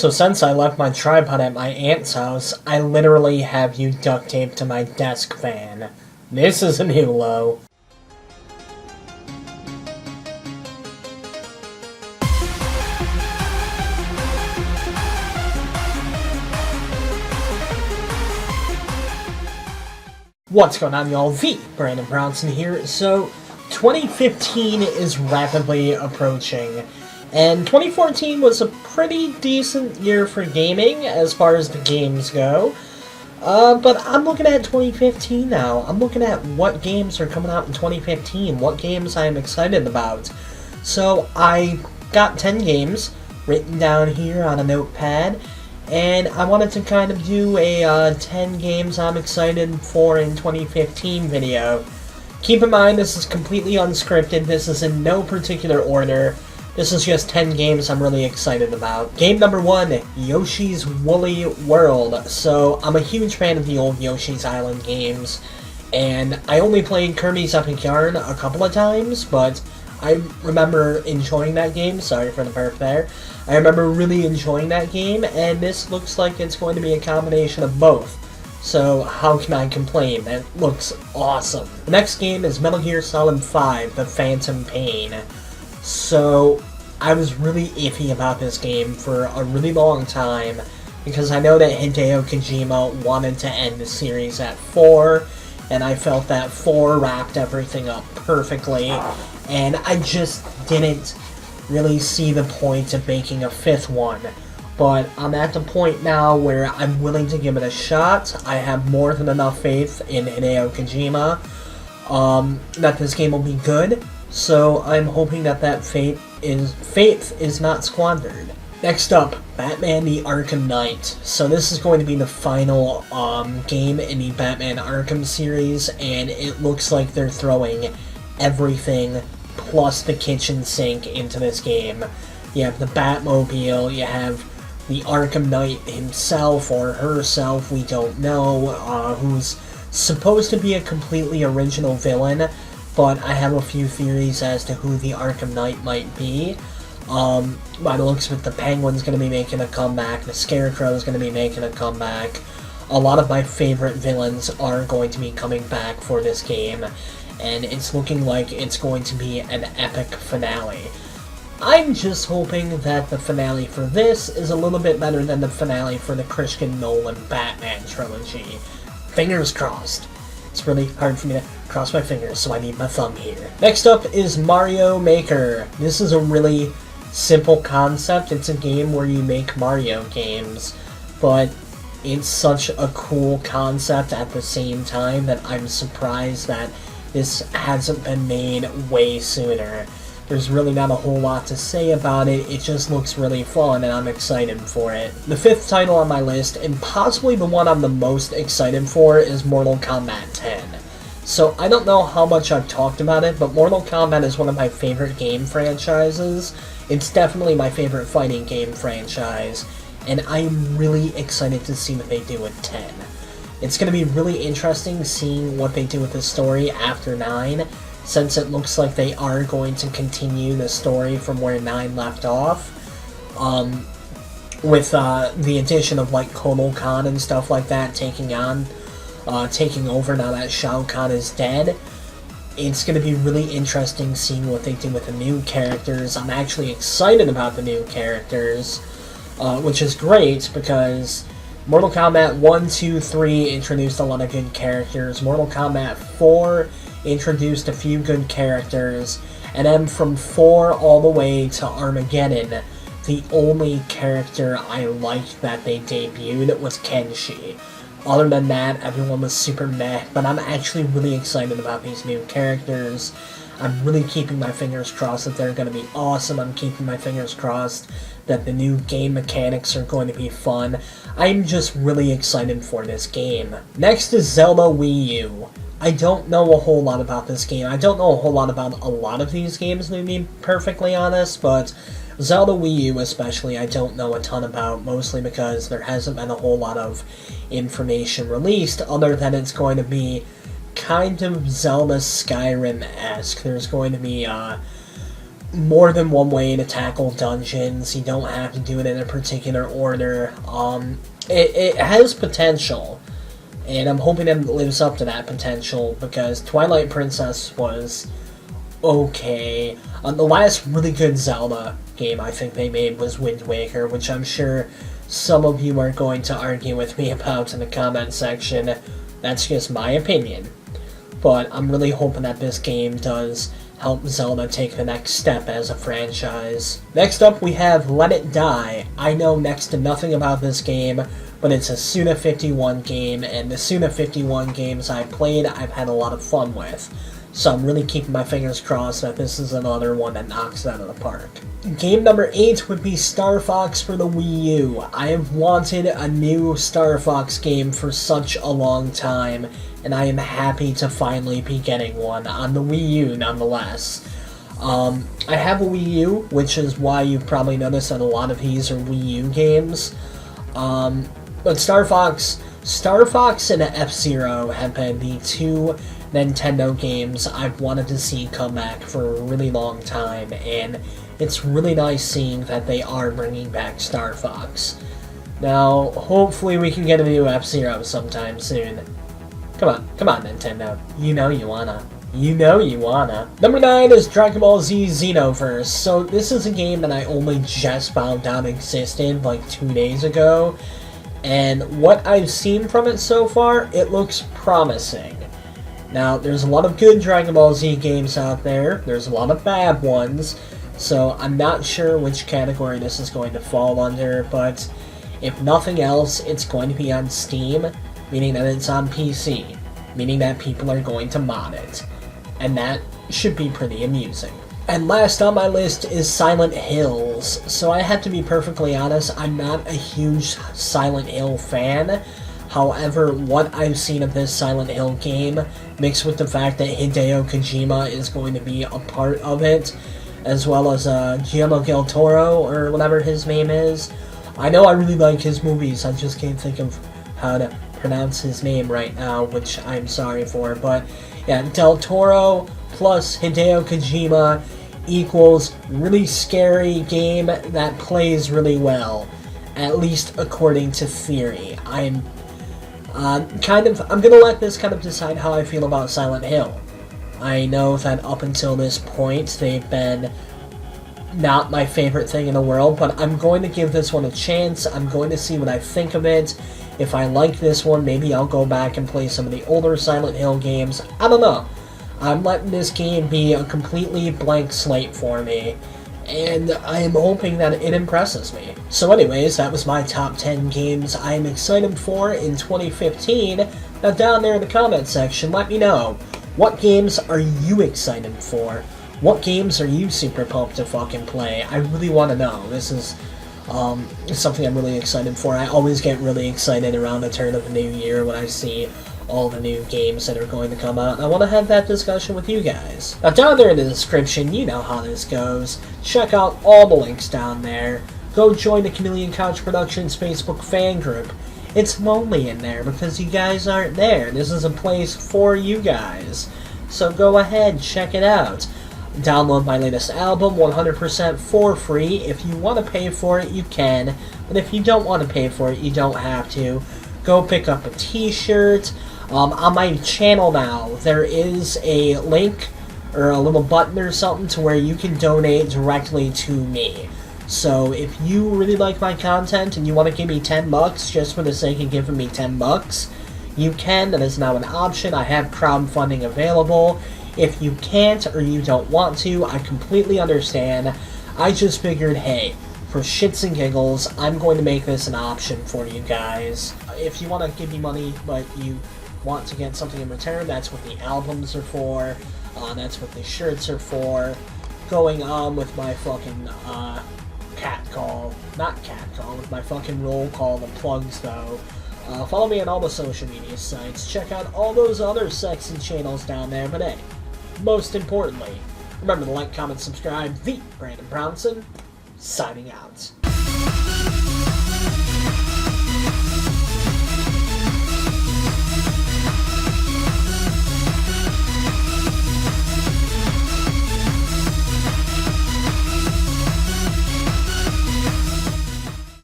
So since I left my tripod at my aunt's house, I literally have you duct taped to my desk fan. This is a new low. What's going on, y'all? THEBrandonBrownson here. So, 2015 is rapidly approaching, and 2014 was a pretty decent year for gaming as far as the games go. But I'm looking at 2015 now. I'm looking at what games are coming out in 2015, what games I am excited about. So, I got 10 games written down here on a notepad, and I wanted to kind of do a 10 games I'm excited for in 2015 video. Keep in mind, this is completely unscripted. This is in no particular order. This is just 10 games I'm really excited about. Game number 1, Yoshi's Woolly World. So, I'm a huge fan of the old Yoshi's Island games, and I only played Kirby's Epic Yarn a couple of times, but I remember enjoying that game. Sorry for the burp there. I remember really enjoying that game, and this looks like it's going to be a combination of both. So how can I complain? That looks awesome. The next game is Metal Gear Solid 5, The Phantom Pain. So I was really iffy about this game for a really long time, because I know that Hideo Kojima wanted to end the series at 4, and I felt that 4 wrapped everything up perfectly, and I just didn't really see the point of making a 5th one. But I'm at the point now where I'm willing to give it a shot. I have more than enough faith in Hideo Kojima that this game will be good, so I'm hoping that faith is not squandered. Next up, Batman the Arkham Knight. So this is going to be the final game in the Batman Arkham series, and it looks like they're throwing everything plus the kitchen sink into this game. You have the Batmobile, you have the Arkham Knight himself or herself, we don't know, who's supposed to be a completely original villain, but I have a few theories as to who the Arkham Knight might be. By the looks of it, the Penguin's going to be making a comeback, the Scarecrow's going to be making a comeback. A lot of my favorite villains are going to be coming back for this game, and it's looking like it's going to be an epic finale. I'm just hoping that the finale for this is a little bit better than the finale for the Christian Nolan Batman trilogy. Fingers crossed. It's really hard for me to cross my fingers, so I need my thumb here. Next up is Mario Maker. This is a really simple concept. It's a game where you make Mario games, but it's such a cool concept at the same time that I'm surprised that this hasn't been made way sooner. There's really not a whole lot to say about it, it just looks really fun and I'm excited for it. The 5th title on my list, and possibly the one I'm the most excited for, is Mortal Kombat 10. So I don't know how much I've talked about it, but Mortal Kombat is one of my favorite game franchises. It's definitely my favorite fighting game franchise, and I'm really excited to see what they do with 10. It's going to be really interesting seeing what they do with the story after 9, since it looks like they are going to continue the story from where 9 left off, with the addition of like Kotal Khan and stuff like that taking over now that Shao Kahn is dead. It's going to be really interesting seeing what they do with the new characters. I'm actually excited about the new characters, which is great because Mortal Kombat 1, 2, 3 introduced a lot of good characters. Mortal Kombat 4 introduced a few good characters. And then from 4 all the way to Armageddon, the only character I liked that they debuted was Kenshi. Other than that, everyone was super meh, but I'm actually really excited about these new characters. I'm really keeping my fingers crossed that they're going to be awesome. I'm keeping my fingers crossed that the new game mechanics are going to be fun. I'm just really excited for this game. Next is Zelda Wii U. I don't know a whole lot about this game. I don't know a whole lot about a lot of these games, to be perfectly honest, but Zelda Wii U especially, I don't know a ton about, mostly because there hasn't been a whole lot of information released, other than it's going to be kind of Zelda Skyrim-esque. There's going to be more than one way to tackle dungeons. You don't have to do it in a particular order. It has potential, and I'm hoping it lives up to that potential, because Twilight Princess was okay. The last really good Zelda game I think they made was Wind Waker, which I'm sure some of you are going to argue with me about in the comment section. That's just my opinion. But I'm really hoping that this game does help Zelda take the next step as a franchise. Next up, we have Let It Die. I know next to nothing about this game, but it's a Suda51 game, and the Suda51 games I've played, I've had a lot of fun with. So I'm really keeping my fingers crossed that this is another one that knocks it out of the park. Game number 8 would be Star Fox for the Wii U. I have wanted a new Star Fox game for such a long time, and I am happy to finally be getting one on the Wii U nonetheless. I have a Wii U, which is why you've probably noticed that a lot of these are Wii U games. But Star Fox and F-Zero have been the two Nintendo games I've wanted to see come back for a really long time, and it's really nice seeing that they are bringing back Star Fox. Now, hopefully we can get a new F-Zero sometime soon. Come on, Nintendo. You know you wanna. Number 9 is Dragon Ball Z Xenoverse. So this is a game that I only just found out existed like 2 days ago, and what I've seen from it so far, it looks promising. Now, there's a lot of good Dragon Ball Z games out there, there's a lot of bad ones, so I'm not sure which category this is going to fall under, but if nothing else, it's going to be on Steam, meaning that it's on PC, meaning that people are going to mod it, and that should be pretty amusing. And last on my list is Silent Hills. So I have to be perfectly honest, I'm not a huge Silent Hill fan. However, what I've seen of this Silent Hill game, mixed with the fact that Hideo Kojima is going to be a part of it, as well as Guillermo del Toro, or whatever his name is. I know I really like his movies, I just can't think of how to pronounce his name right now, which I'm sorry for, but yeah, Del Toro plus Hideo Kojima equals really scary game that plays really well, at least according to theory. I'm gonna let this kind of decide how I feel about Silent Hill. I know that up until this point, they've been not my favorite thing in the world, but I'm going to give this one a chance. I'm going to see what I think of it. If I like this one, maybe I'll go back and play some of the older Silent Hill games. I don't know. I'm letting this game be a completely blank slate for me, and I am hoping that it impresses me. So anyways, that was my top 10 games I am excited for in 2015. Now down there in the comment section, let me know, what games are you excited for? What games are you super pumped to fucking play? I really want to know. This is something I'm really excited for. I always get really excited around the turn of the new year when I see all the new games that are going to come out. I want to have that discussion with you guys. Now down there in the description, you know how this goes. Check out all the links down there. Go join the Chameleon Couch Productions Facebook fan group. It's lonely in there because you guys aren't there. This is a place for you guys. So go ahead, check it out. Download my latest album 100% for free. If you want to pay for it, you can. But if you don't want to pay for it, you don't have to. Go pick up a t-shirt. On my channel now, there is a link or a little button or something to where you can donate directly to me. So if you really like my content and you want to give me $10 just for the sake of giving me $10, you can. That is now an option. I have crowdfunding available. If you can't or you don't want to, I completely understand. I just figured, hey, for shits and giggles, I'm going to make this an option for you guys. If you want to give me money, but you want to get something in return, that's what the albums are for. That's what the shirts are for. Going on with my fucking with my fucking roll call, the plugs though. Follow me on all the social media sites. Check out all those other sexy channels down there. But hey, most importantly, remember to like, comment, subscribe. The Brandon Brownson, signing out.